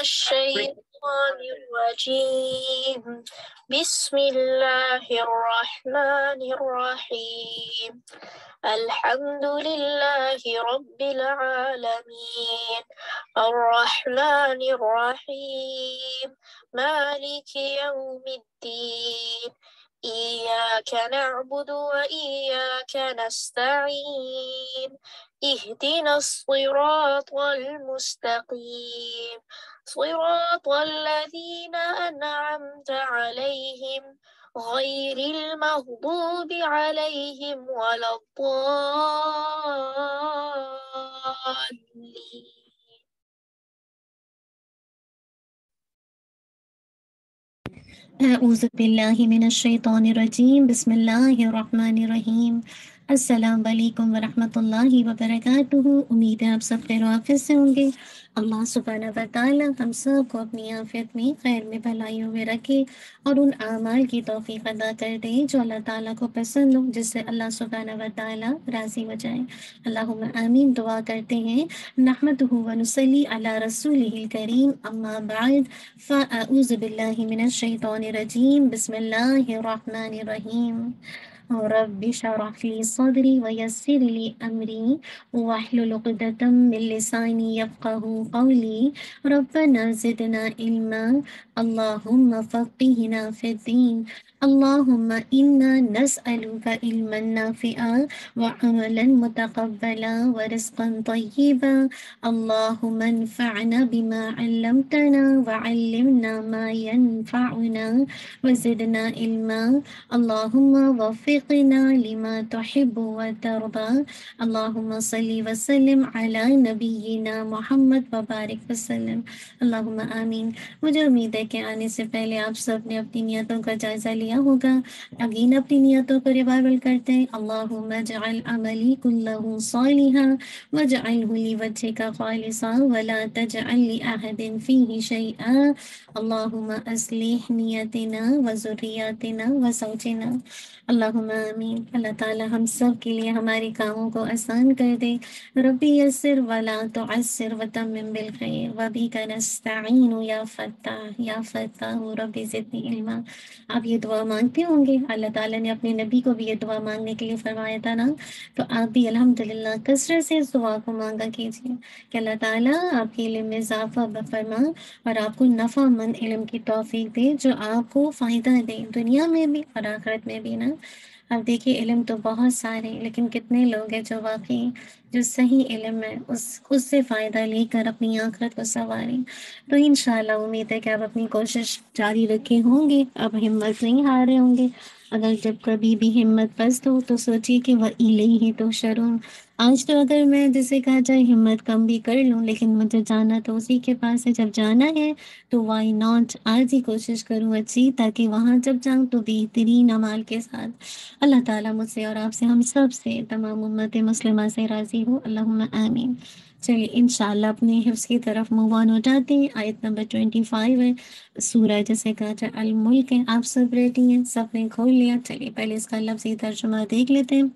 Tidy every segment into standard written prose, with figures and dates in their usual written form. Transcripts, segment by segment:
الشيطان الرجيم. بسم الله الرحمن الرحيم. الحمد لله رب العالمين الرحمن الرحيم مالك يوم الدين إياك نعبد وإياك نستعين اهدنا الصراط المستقيم صراط الذين أنعمت عليهم غير المغضوب عليهم ولا الضالين. اعوذ باللہ من الشیطان الرجیم بسم اللہ الرحمن الرحیم السلام علیکم ورحمۃ اللہ وبرکاتہ۔ امید ہے آپ سب خیر و عافیت سے ہوں گے۔ اللہ سبحانہ و تعالی ہم سب کو اپنی عافیت میں خیر میں بھلائیوں میں رکھے اور ان اعمال کی توفیق عطا کر دے جو اللہ تعالیٰ کو پسند ہو، جس سے اللہ سبحانہ و تعالی راضی ہو جائے۔ اللہم آمین۔ دعا کرتے ہیں نحمدہ و نصلی علی رسولہ الکریم، اما بعد فاعوذ باللہ من الشیطان الرجیم بسم اللہ الرحمن الرحیم۔ رب اشرح لي صدري ويسر لي أمري واحلل عقدة من لساني يفقهوا قولي ربنا زدنا علما اللهم فقهنا في الدين اللهم إنا نسألك علما نافعا وعملا متقبلا ورزقا طيبا اللهم انفعنا بما علمتنا وعلمنا ما ينفعنا وزدنا علما اللهم وفقنا لما تحب وترضى اللهم صل وسلم على نبینا محمد وبارک وسلم اللہم آمین۔ مجھے امید ہے کہ آنے سے پہلے آپ سب نے اپنی نیتوں کا جائزہ لیا ہوگا۔ اگین اپنی نیتوں کو ریوائول کرتے ہیں۔ اللہم اجعل عملی کلہ صالحا واجعلہ لوجہک خالصا ولا تجعل لأحد فیہ شیئا اللہم اصلح نیتنا وذریاتنا وزوجنا اللہم آمین۔ اللہ تعالی ہم سب کے لیے ہمارے کاموں کو آسان کر دے۔ ربی یسر ولا تعسر وتمم بالخیر وبک نستعین یا فتاح ربی زدنی علما۔ آپ یہ دعا مانگتے ہوں گے، اللہ تعالیٰ نے اپنے نبی کو بھی یہ دعا مانگنے کے لیے فرمایا تھا نا، تو آپ بھی الحمدللہ کثرت سے اس دعا کو مانگا کیجیے کہ اللہ تعالیٰ آپ کے علم میں اضافہ فرما اور آپ کو نفع مند علم کی توفیق دے جو آپ کو فائدہ دے دنیا میں بھی اور آخرت میں بھی نا۔ اب دیکھیے علم تو بہت سارے، لیکن کتنے لوگ ہیں جو واقعی جو صحیح علم ہے اس سے فائدہ لے کر اپنی آخرت کو سنواریں۔ تو انشاءاللہ امید ہے کہ آپ اپنی کوشش جاری رکھے ہوں گے، اب ہمت نہیں ہار رہے ہوں گے۔ اگر جب کبھی بھی ہمت پست ہو تو سوچیے کہ وَإِلَيْهِ تُحْشَرُونَ۔ آج تو اگر میں جسے کہا جائے ہمت کم بھی کر لوں، لیکن مجھے جانا تو اسی کے پاس ہے۔ جب جانا ہے تو وائی ناٹ، آج ہی کوشش کروں اچھی، تاکہ وہاں جب جاؤں تو بہترین اعمال کے ساتھ۔ اللہ تعالیٰ مجھ سے اور آپ سے، ہم سب سے، تمام امت مسلمہ سے راضی ہو، اللہم آمین۔ چلیے انشاءاللہ اپنے حفظ کی طرف موو آن ہو جاتے ہیں۔ آیت نمبر 25 ہے، سورہ جسے کہا جائے الملک ہے۔ آپ سب ریڈی ہیں؟ سب نے کھول لیا؟ چلیے پہلے اس کا لفظی ترجمہ دیکھ لیتے ہیں۔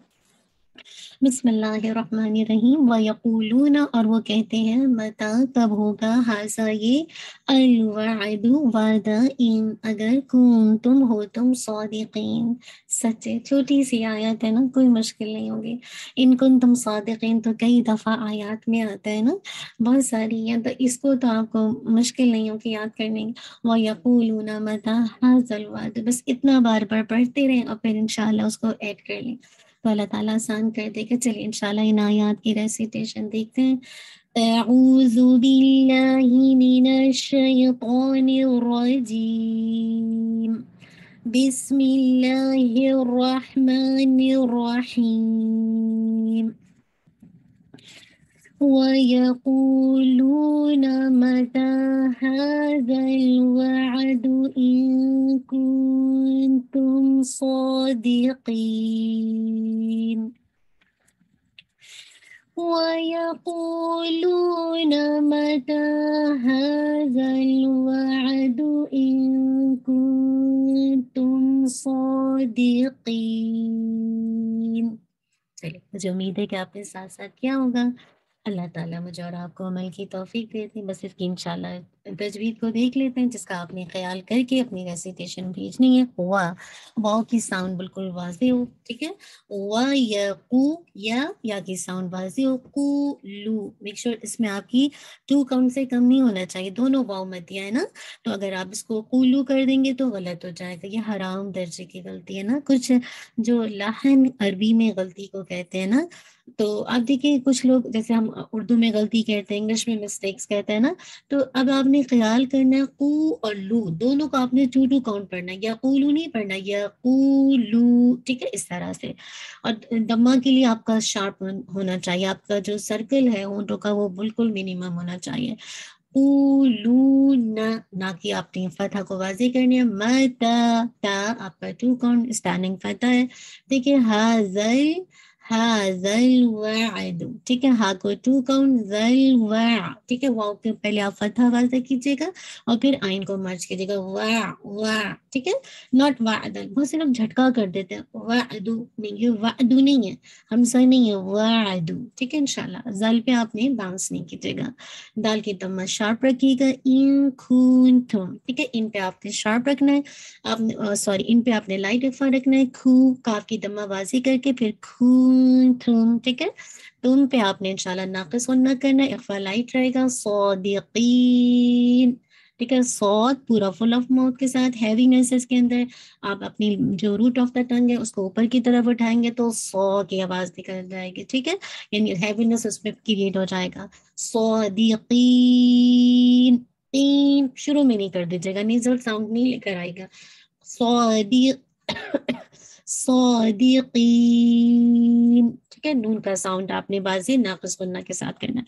بسم اللہ الرحمن الرحیم۔ وَيَقُولُونَ، اور وہ کہتے ہیں، متا کب ہوگا، حاضہ یہ، الوعد وعدہ، ان اگر کنتم ہو تم صادقین، سچے۔ چھوٹی سی آیت ہے نا، کوئی مشکل نہیں ہوگی۔ ان کنتم صادقین تو کئی دفعہ آیات میں آتا ہے نا، بہت ساری ہیں، تو اس کو تو آپ کو مشکل نہیں ہوگی یاد کرنے۔ وَيَقُولُونَ متا حاضہ الوعد، بس اتنا بار بار پڑھتے رہیں اور پھر انشاءاللہ اس کو ایڈ کر لیں تو اللہ تعالیٰ آسان کر دے گا۔ چلیے انشاءاللہ ان آیات کی ریسیٹیشن دیکھتے ہیں۔ اعوذ باللہ من الشیطان الرجیم بسم اللہ الرحمن الرحیم۔ وَيَقُولُونَ مَتَى هَذَا الْوَعْدُ إِن كُنتُمْ صَادِقِينَ وَيَقُولُونَ مَتَى هَذَا الْوَعْدُ إِن كُنتُمْ صَادِقِينَ۔ چلیے مجھے امید ہے کہ آپ نے ساتھ ساتھ کیا ہوگا۔ اللہ تعالیٰ مجھے اور آپ کو عمل کی توفیق دے دیں، بس اس کی انشاءاللہ تجوید کو دیکھ لیتے ہیں جس کا آپ نے خیال کر کے اپنی ریسیٹیشن بھیجنی ہے. ہوا، واؤ کی ساؤنڈ بالکل واضح ہو. ٹھیک ہے، وا یا کو، یا کی ساؤنڈ واضح ہو. کو لو، میک شور اس میں آپ کی 2 کاؤنٹ سے کم نہیں ہونا چاہیے. دونوں واؤ مدیہ ہے نا، تو اگر آپ اس کو قولو کر دیں گے تو غلط ہو جائے گا. یہ حرام درجے کی غلطی ہے نا. کچھ جو لحن عربی میں غلطی کو کہتے ہیں نا، تو آپ دیکھیں کچھ لوگ جیسے ہم اردو میں غلطی کہتے ہیں، انگلش میں مسٹیکس کہتے ہیں نا، تو اب آپ نے خیال کرنا ہے قو اور لو دونوں کو آپ نے 2 کاؤنٹ پڑھنا ہے. یا قولو نہیں پڑھنا، یا قولو. ٹھیک ہے، اس طرح سے. اور دمہ کے لیے آپ کا شارپ ہونا چاہیے، آپ کا جو سرکل ہے ہونٹوں کا وہ بالکل منیمم ہونا چاہیے. قولون، نہ کہ آپ نے فتح کو واضح کرنی ہے. متا، تا آپ کا 2 کاؤنٹ اسٹینڈنگ فتح ہے. دیکھیے حاضل، حاضل وعد. ٹھیک ہے، ہا کو 2 کاؤنٹ، ذل وع. ٹھیک ہے، واؤ کے پہلے آپ فتح واضح کیجیے گا اور پھر آئین کو مرج کیجیے گا. وع وع. ٹھیک ہے، ناٹ وعدل. بہت سے لوگ جھٹکا کر دیتے ہیں، وعدو نہیں، یہ وعدو نہیں ہے، ہمسا نہیں ہے، وعدو. ٹھیک ہے، انشاءاللہ زل پہ آپ نے باؤنس نہیں کیجیے گا. دال کی دمہ شارپ رکھیے گا. ان کنتم. ٹھیک ہے، ان پہ آپ نے شارپ رکھنا ہے. آپ نے سوری، ان پہ آپ نے لائٹ اخفا رکھنا ہے. کھو، کاف کی دمہ واضح کر کے پھر کنتم. ٹھیک ہے، تم پہ آپ نے انشاءاللہ ناقص نہ کرنا ہے، اخفا لائٹ رہے گا. صادقین. ٹھیک ہے، صاد پورا فل آف ماؤتھ کے ساتھ، ہیوینس اس کے اندر. آپ اپنی جو روٹ آف دا ٹنگ ہے اس کو اوپر کی طرف اٹھائیں گے تو سو کی آواز نکل جائے گی. ٹھیک ہے، یعنی ہیوینس اس میں کریٹ ہو جائے گا. صادقین. تین شروع میں نہیں کر دیجیے گا، نیزل ساؤنڈ نہیں لے کر آئے گا. صادق، صادقین. ٹھیک ہے، نون کا ساؤنڈ آپ نے واضح ناقص غنہ کے ساتھ کرنا.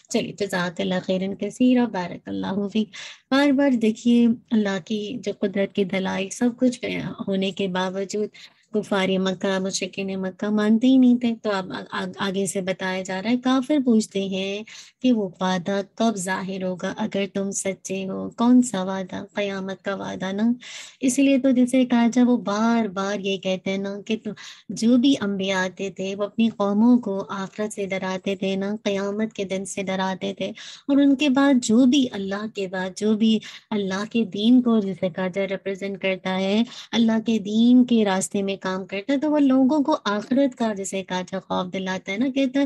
چلیے، جزاک اللہ خیرن کثیرا، بارک اللہ فیک. بار بار دیکھیے اللہ کی جو قدرت کے دلائل سب کچھ ہونے کے باوجود کفار مکہ، مشرکین مکہ مانتے ہی نہیں تھے. تو اب آگے سے بتایا جا رہا ہے، کافر پوچھتے ہیں کہ وہ وعدہ کب ظاہر ہوگا اگر تم سچے ہو. کون سا وعدہ؟ قیامت کا وعدہ نا. اس لیے تو جیسے کہا جائے وہ بار بار یہ کہتے ہیں نا کہ جو بھی انبیاء آتے تھے وہ اپنی قوموں کو آخرت سے ڈراتے تھے نا، قیامت کے دن سے ڈراتے تھے. اور ان کے بعد جو بھی اللہ کے بعد جو بھی اللہ کے دین کو جسے کہا جائے ریپرزینٹ کرتا ہے، اللہ کے دین کے راستے میں کام کرتا ہے، تو وہ لوگوں کو آخرت کا جسے کہا جائے خوف دلاتا ہے نا. کہتے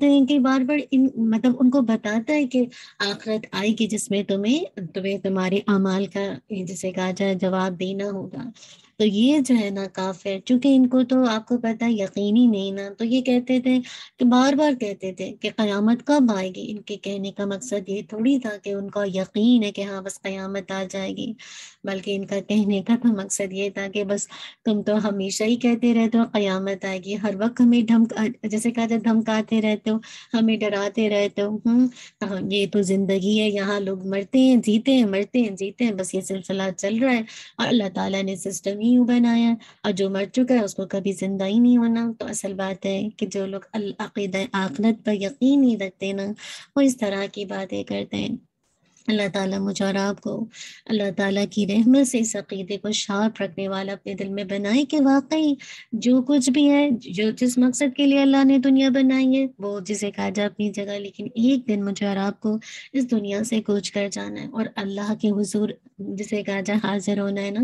ہیں کہ بار بار مطلب ان کو بتاتا ہے کہ آخرت آئے گی جس میں تمہیں تمہارے اعمال کا جسے کہا جائے جواب دینا ہوگا. تو یہ جو ہے نا کافر، چونکہ ان کو تو آپ کو پتا یقینی نہیں نا، تو یہ کہتے تھے کہ بار بار کہتے تھے کہ قیامت کب آئے گی. ان کے کہنے کا مقصد یہ تھوڑی تھا کہ ان کا یقین ہے کہ ہاں بس قیامت آ جائے گی، بلکہ ان کا کہنے کا تو مقصد یہ تھا کہ بس تم تو ہمیشہ ہی کہتے رہتے ہو قیامت آئے گی، ہر وقت ہمیں جیسے کہا جائے دھمکاتے رہتے ہو، ہمیں ڈراتے رہتے ہو. یہ تو زندگی ہے، یہاں لوگ مرتے ہیں جیتے ہیں، مرتے ہیں جیتے ہیں، بس یہ سلسلہ چل رہا ہے. اور اللہ تعالیٰ نے سسٹم ہی یوں بنایا ہے، اور جو مر چکا ہے اس کو کبھی زندہ ہی نہیں ہونا. تو اصل بات ہے کہ جو لوگ عقیدہ آخرت پر یقین نہیں رکھتے نا، وہ اس طرح کی باتیں کرتے ہیں. اللہ تعالیٰ مجھے اور آپ کو اللہ تعالیٰ کی رحمت سے اس عقیدے کو شارپ رکھنے والا اپنے دل میں بنائے کہ واقعی جو کچھ بھی ہے، جو جس مقصد کے لیے اللہ نے دنیا بنائی ہے وہ جسے کہا جائے اپنی جگہ، لیکن ایک دن مجھے اور آپ کو اس دنیا سے کوچ کر جانا ہے اور اللہ کے حضور جسے کہا جائے حاضر ہونا ہے نا.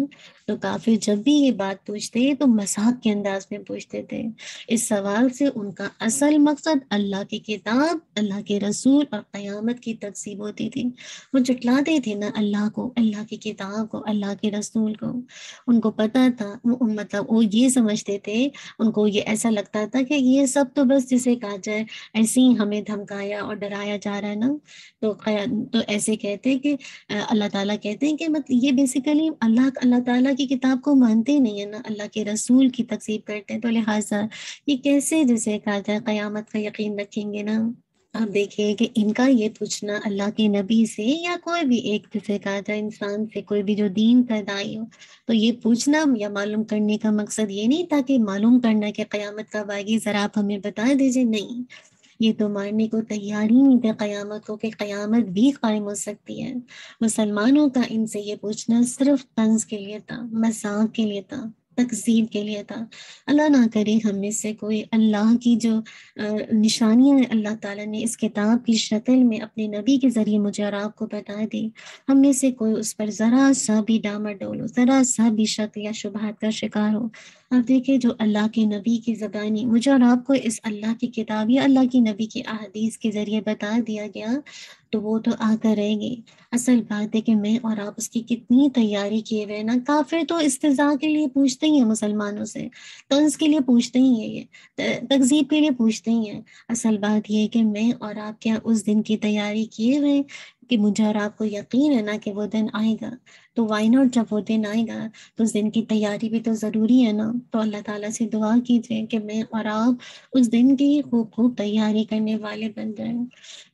تو کافر جب بھی یہ بات پوچھتے تو مذاق کے انداز میں پوچھتے تھے. اس سوال سے ان کا اصل مقصد اللہ کی کتاب، اللہ کے رسول اور قیامت کی تقسیم ہوتی تھی. وہ جٹلاتے تھے نا اللہ کو، اللہ کی کتاب کو، اللہ کے رسول کو. ان کو پتا تھا، مطلب وہ یہ سمجھتے تھے، ان کو یہ ایسا لگتا تھا کہ یہ سب تو بس جسے کہا جائے ایسے ہی ہمیں دھمکایا اور ڈرایا جا رہا ہے نا. تو ایسے کہتے ہیں کہ اللہ تعالیٰ کہتے ہیں کہ مطلب یہ بیسیکلی اللہ تعالیٰ کی کتاب کو مانتے نہیں ہیں نا، اللہ کے رسول کی تکذیب کرتے ہیں. تو لہٰذا یہ کیسے جسے کہا جائے قیامت کا یقین رکھیں گے نا. آپ دیکھیے کہ ان کا یہ پوچھنا اللہ کے نبی سے یا کوئی بھی ایک جسے کہا جائے انسان سے، کوئی بھی جو دین کا داعی ہو، تو یہ پوچھنا یا معلوم کرنے کا مقصد یہ نہیں تھا کہ معلوم کرنا کہ قیامت کب آئے گی ذرا آپ ہمیں بتا دیجیے. نہیں، یہ تو ماننے کو تیار ہی نہیں تھے قیامت کو، کہ قیامت بھی قائم ہو سکتی ہے. مسلمانوں کا ان سے یہ پوچھنا صرف طنز کے لیے تھا، مذاق کے لیے تھا. تکذیب کے لیے تھا۔ اللہ نہ کرے ہم میں سے کوئی اللہ کی جو نشانیاں اللہ تعالیٰ نے اس کتاب کی شکل میں اپنے نبی کے ذریعے مجھے اور آپ کو بتا دی، ہم میں سے کوئی اس پر ذرا سا بھی ڈامڈول ہو، ذرا سا بھی شک یا شبہات کا شکار ہو۔ اب دیکھیں جو اللہ کے نبی کی زبانی مجھے اور آپ کو اس اللہ کی کتاب یا اللہ کی نبی کی احادیث کے ذریعے بتا دیا گیا، تو وہ تو آ کر رہے گی۔ اصل بات ہے کہ میں اور آپ اس کی کتنی تیاری کیے ہوئے نا۔ کافر تو استہزاء کے لیے پوچھتے ہی ہیں مسلمانوں سے، طنز کے لیے پوچھتے ہی ہیں، یہ تکذیب کے لیے پوچھتے ہی ہیں۔ اصل بات یہ ہے کہ میں اور آپ کیا اس دن کی تیاری کیے ہوئے کہ مجھے اور آپ کو یقین ہے نا کہ وہ دن آئے گا، تو وائی ناٹ، جب وہ دن آئے گا تو اس دن کی تیاری بھی تو ضروری ہے نا۔ تو اللہ تعالیٰ سے دعا کیجیے کہ میں اور آپ اس دن کی خوب خوب تیاری کرنے والے بن جائیں۔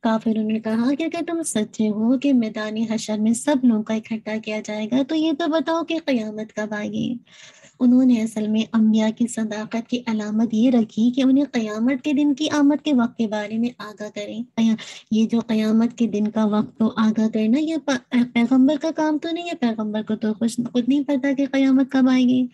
کافروں نے کہا کہ اگر تم سچے ہو کہ میدان حشر میں سب لوگوں کا اکٹھا کیا جائے گا تو یہ تو بتاؤ کہ قیامت کب آئے گی۔ انہوں نے اصل میں انبیاء کی صداقت کی علامت یہ رکھی کہ انہیں قیامت کے دن کی آمد کے وقت کے بارے میں آگاہ کریں۔ یہ جو قیامت کے دن کا وقت تو آگاہ کرنا یہ پیغمبر کا کام تو نہیں ہے، پیغمبر کو تو خود نہیں پتا کہ قیامت کب آئے گی۔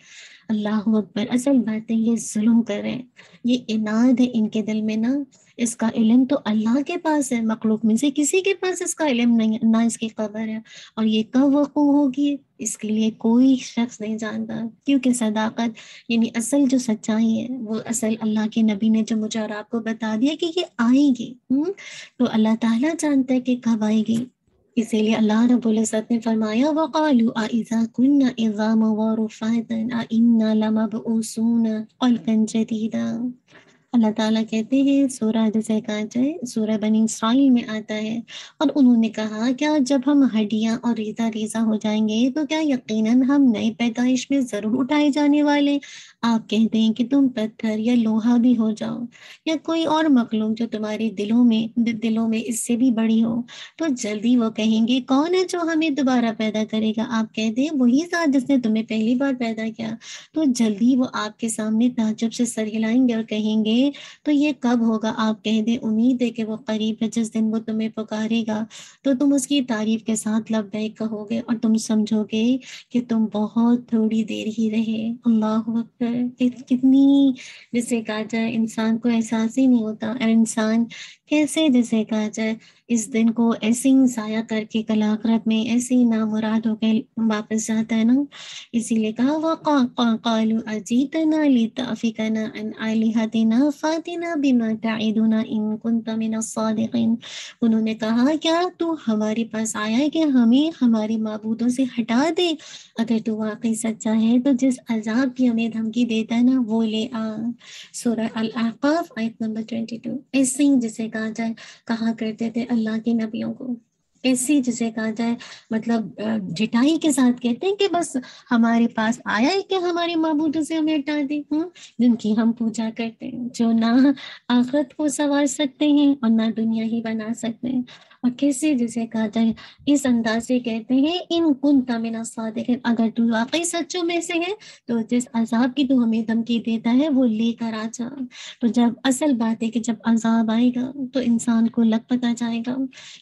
اللہ اکبر، اصل بات ہے یہ ظلم کر رہے ہیں، یہ اناد ہے ان کے دل میں نا۔ اس کا علم تو اللہ کے پاس ہے، مخلوق میں سے کسی کے پاس اس کا علم نہیں ہے، نہ اس کی خبر ہے، اور یہ کب وقوع ہوگی اس کے لیے کوئی شخص نہیں جانتا، کیونکہ صداقت یعنی اصل جو سچائی ہے وہ اصل اللہ کے نبی نے جو مجھے اور آپ کو بتا دیا کہ یہ آئے گی، تو اللہ تعالیٰ جانتا ہے کہ کب آئے گی۔ اسی لیے اللہ رب العزت نے فرمایا وَقَالُوا أَإِذَا كُنَّا عِظَامًا وَرُفَاتًا أَإِنَّا لَمَبْعُوثُونَ خَلْقًا جَدِيدًا۔ اللہ تعالیٰ کہتے ہیں سورہ جیسے کہا جائے سورہ بنی اسرائیل میں آتا ہے، اور انہوں نے کہا کیا جب ہم ہڈیاں اور ریزہ ریزہ ہو جائیں گے تو کیا یقیناً ہم نئے پیدائش میں ضرور اٹھائے جانے والے؟ آپ کہتے ہیں کہ تم پتھر یا لوہا بھی ہو جاؤ یا کوئی اور مخلوق جو تمہارے دلوں میں اس سے بھی بڑی ہو، تو جلدی وہ کہیں گے کون ہے جو ہمیں دوبارہ پیدا کرے گا؟ آپ کہتے ہیں وہی ذات جس نے تمہیں پہلی بار پیدا کیا۔ تو جلدی وہ آپ کے سامنے تعجب سے سر ہلائیں گے اور کہیں گے تو یہ کب ہوگا؟ آپ کہہ دیں امید ہے کہ وہ قریب ہے جس دن وہ تمہیں پکارے گا تو تم اس کی تعریف کے ساتھ لبیک کہو گے اور تم سمجھو گے کہ تم بہت تھوڑی دیر ہی رہے۔ اللہ اکبر، کتنی جسے کہا جائے انسان کو احساس ہی نہیں ہوتا، اور انسان کیسے جسے کہا جائے اس دن کو ایسے ہی ضائع کر کے کل آخرت میں ایسے ہی نامراد ہو کے واپس جاتا ہے نا۔ اسی لیے کہا وَقَالُوا أَجِئْتَنَا لِتَأْفِكَنَا عَنْ آلِهَتِنَا فَأْتِنَا بِمَا تَعِدُنَا إِن كُنتَ مِنَ الصَّادِقِينَ۔ انہوں نے کہا کیا تو ہمارے پاس آیا ہے کہ ہمیں ہمارے معبودوں سے ہٹا دے؟ اگر تو واقعی سچا ہے تو جس عذاب کی ہمیں دھمکی دیتا ہے نا وہ لے آ۔ سورہ الاحقاف آیت نمبر 22۔ ایسے ہی جسے کہا جائے کہا کرتے تھے اللہ کے نبیوں کو، ایسی جسے کہا جائے مطلب جٹائی کے ساتھ کہتے ہیں کہ بس ہمارے پاس آیا ہے کہ ہمارے معبودوں سے ہمیں ہٹا دیں، جن کی ہم پوجا کرتے ہیں، جو نہ آخرت کو سنوار سکتے ہیں اور نہ دنیا ہی بنا سکتے ہیں، اور کیسے جسے کہا جائے اس انداز سے کہتے ہیں ان کنت من الصادقین، اگر تو واقعی سچوں میں سے ہے تو جس عذاب کی تو ہمیں دھمکی دیتا ہے وہ لے کر آ جا۔ تو جب اصل بات ہے کہ جب عذاب آئے گا تو انسان کو لگ پتہ جائے گا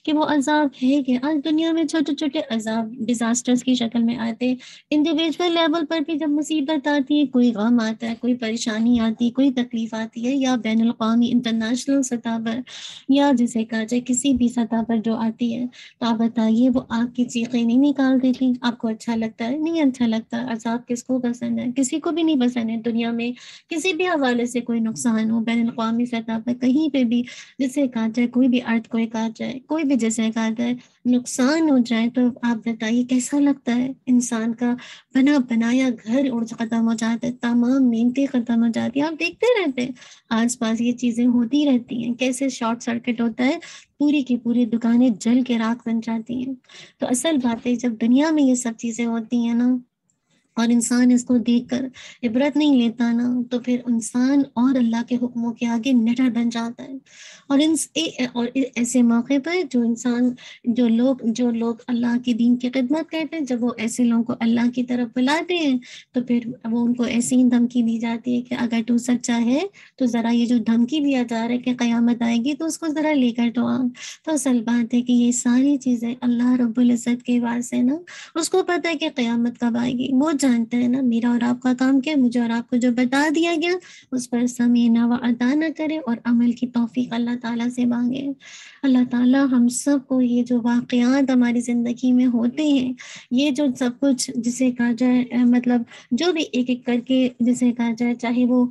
کہ وہ عذاب ہے کہ آج دنیا میں چھوٹے چھوٹے عذاب ڈیزاسٹرز کی شکل میں آتے، انڈیویجول لیول پر بھی جب مصیبت آتی ہے، کوئی غم آتا ہے، کوئی پریشانی آتی ہے، کوئی تکلیف آتی ہے، یا بین الاقوامی انٹرنیشنل سطح پر یا جسے کہا جائے کسی بھی سطح پر جو آتی ہے، تو آپ بتائیے وہ آپ کی چیخیں نہیں نکال دیتی؟ آپ کو اچھا لگتا ہے؟ نہیں اچھا لگتا۔ عذاب کس کو پسند ہے؟ کسی کو بھی نہیں پسند ہے۔ دنیا میں کسی بھی حوالے سے کوئی نقصان ہو بین الاقوامی سطح پر کہیں پہ بھی جسے کہا جائے کوئی بھی ارتھ کوئی کہا جائے کوئی بھی جیسے کہا جائے نقصان ہو جائے تو آپ بتائیے کیسا لگتا ہے؟ انسان کا بنا بنایا گھر ختم ہو جاتا ہے، تمام نعمتیں ختم ہو جاتی ہیں، آپ دیکھتے رہتے ہیں آس پاس یہ چیزیں ہوتی رہتی ہیں، کیسے شارٹ سرکٹ ہوتا ہے، پوری کی پوری دکانیں جل کے راکھ بن جاتی ہیں۔ تو اصل بات ہے جب دنیا میں یہ سب چیزیں ہوتی ہیں نا اور انسان اس کو دیکھ کر عبرت نہیں لیتا نا تو پھر انسان اور اللہ کے حکموں کے آگے نڈر بن جاتا ہے، اور ایسے موقع پر جو لوگ اللہ کے دین کی خدمت کرتے ہیں، جب وہ ایسے لوگوں کو اللہ کی طرف بلاتے ہیں تو پھر وہ ان کو ایسی ہی دھمکی دی جاتی ہے کہ اگر تو سچا ہے تو ذرا یہ جو دھمکی دیا جا رہا ہے کہ قیامت آئے گی تو اس کو ذرا لے کر تو آ۔ تو اصل بات ہے کہ یہ ساری چیزیں اللہ رب العزت کے واسطے نا اس کو پتہ ہے کہ قیامت کب آئے گی، وہ جانتا ہے نا میرا اور آپ کا کام کیا. مجھے اور آپ کو جو بتا دیا گیا اس پر سمینا و اطاعت کرے اور عمل کی توفیق اللہ تعالیٰ سے مانگے. اللہ تعالیٰ ہم سب کو یہ جو واقعات ہماری زندگی میں ہوتے ہیں، یہ جو سب کچھ جسے کہا جائے مطلب جو بھی ایک ایک کر کے جسے کہا جائے، چاہے وہ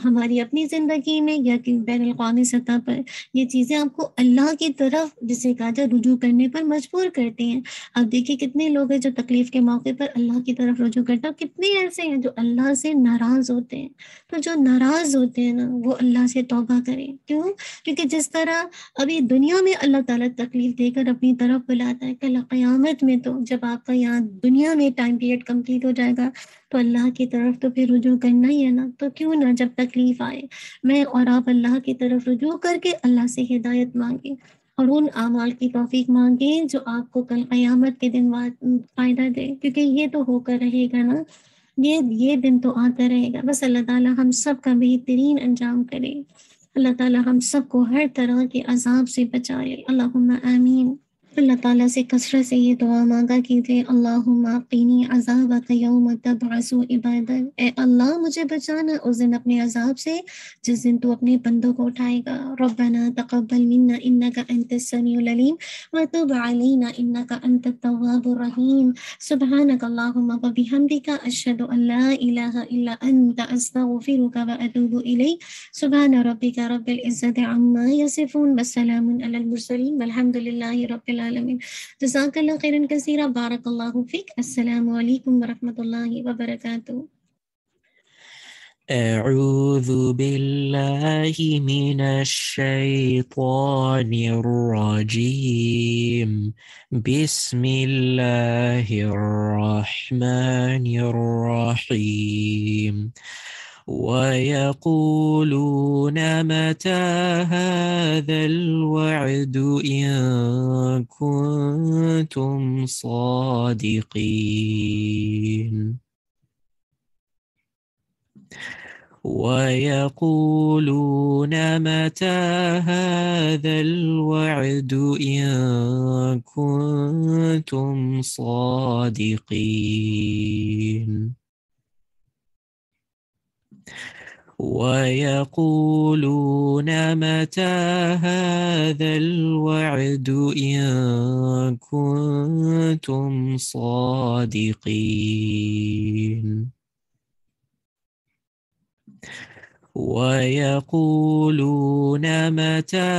ہماری اپنی زندگی میں یا کہ بین الاقوامی سطح پر، یہ چیزیں آپ کو اللہ کی طرف جسے کہا جائے رجوع کرنے پر مجبور کرتی ہیں. اب دیکھیے کتنے لوگ ہیں جو تکلیف کے موقع پر اللہ کی طرف رجوع کرتے ہیں، کتنے ایسے ہیں جو اللہ سے ناراض ہوتے ہیں. تو جو ناراض ہوتے ہیں نا وہ اللہ سے توبہ کریں. کیوں؟ کیونکہ جس طرح ابھی دنیا میں اللہ تعالیٰ تکلیف دے کر اپنی طرف بلاتا ہے، کل قیامت میں تو جب آپ کا یہاں دنیا میں ٹائم پیریڈ کمپلیٹ ہو جائے گا تو اللہ کی طرف تو پھر رجوع کرنا ہی ہے نا. تو کیوں نہ جب تکلیف آئے میں اور آپ اللہ کی طرف رجوع کر کے اللہ سے ہدایت مانگیں اور ان اعمال کی توفیق مانگیں جو آپ کو کل قیامت کے دن فائدہ دے. کیونکہ یہ تو ہو کر رہے گا نا، یہ دن تو آتا رہے گا. بس اللہ تعالیٰ ہم سب کا بہترین انجام کرے. اللہ تعالیٰ ہم سب کو ہر طرح کے عذاب سے بچائے. اللہم آمین. اللہ تعالیٰ سے کثرت سے یہ دعا مانگا کیجیے، اللہم قینی عذابک یوم تبعث عبادک. اے اللہ مجھے بچانا اس دن اپنے عذاب سے جس دن تو اپنے بندوں کو اٹھائے گا. ربنا تقبل منا انک انت السمیع العلیم وتب علینا انک انت التواب الرحیم. سبحانک اللہم وبحمدک اشہد ان لا الہ الا انت استغفرک واتوب الیک. سبحان ربک رب العزت عما یصفون والسلام علی المرسلین والحمد للہ رب العالمین. جزاک اللہ خیرا کثیرا. بارک اللہ فیک. السلام علیکم ورحمۃ اللہ وبرکاتہ. أعوذ بالله من الشيطان الرجيم. بسم الله الرحمن الرحيم. ويقولون متى هذا الوعد إن كنتم صادقين. ويقولون متى هذا الوعد إن كنتم صادقين. ويقولون متى هذا الوعد إن كنتم صادقين. ويقولون متى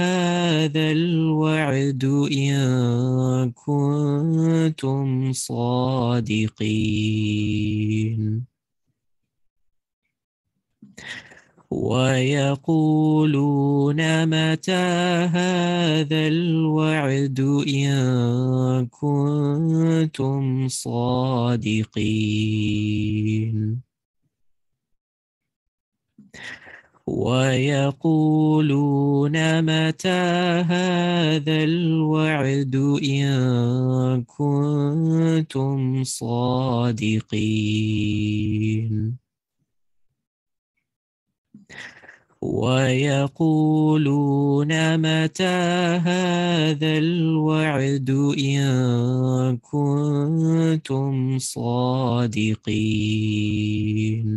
هذا الوعد إن كنتم صادقين. ويقولون متى هذا الوعد إن كنتم صادقين. ويقولون متى هذا الوعد إن كنتم صادقين. ويقولون متى هذا الوعد إن كنتم صادقين.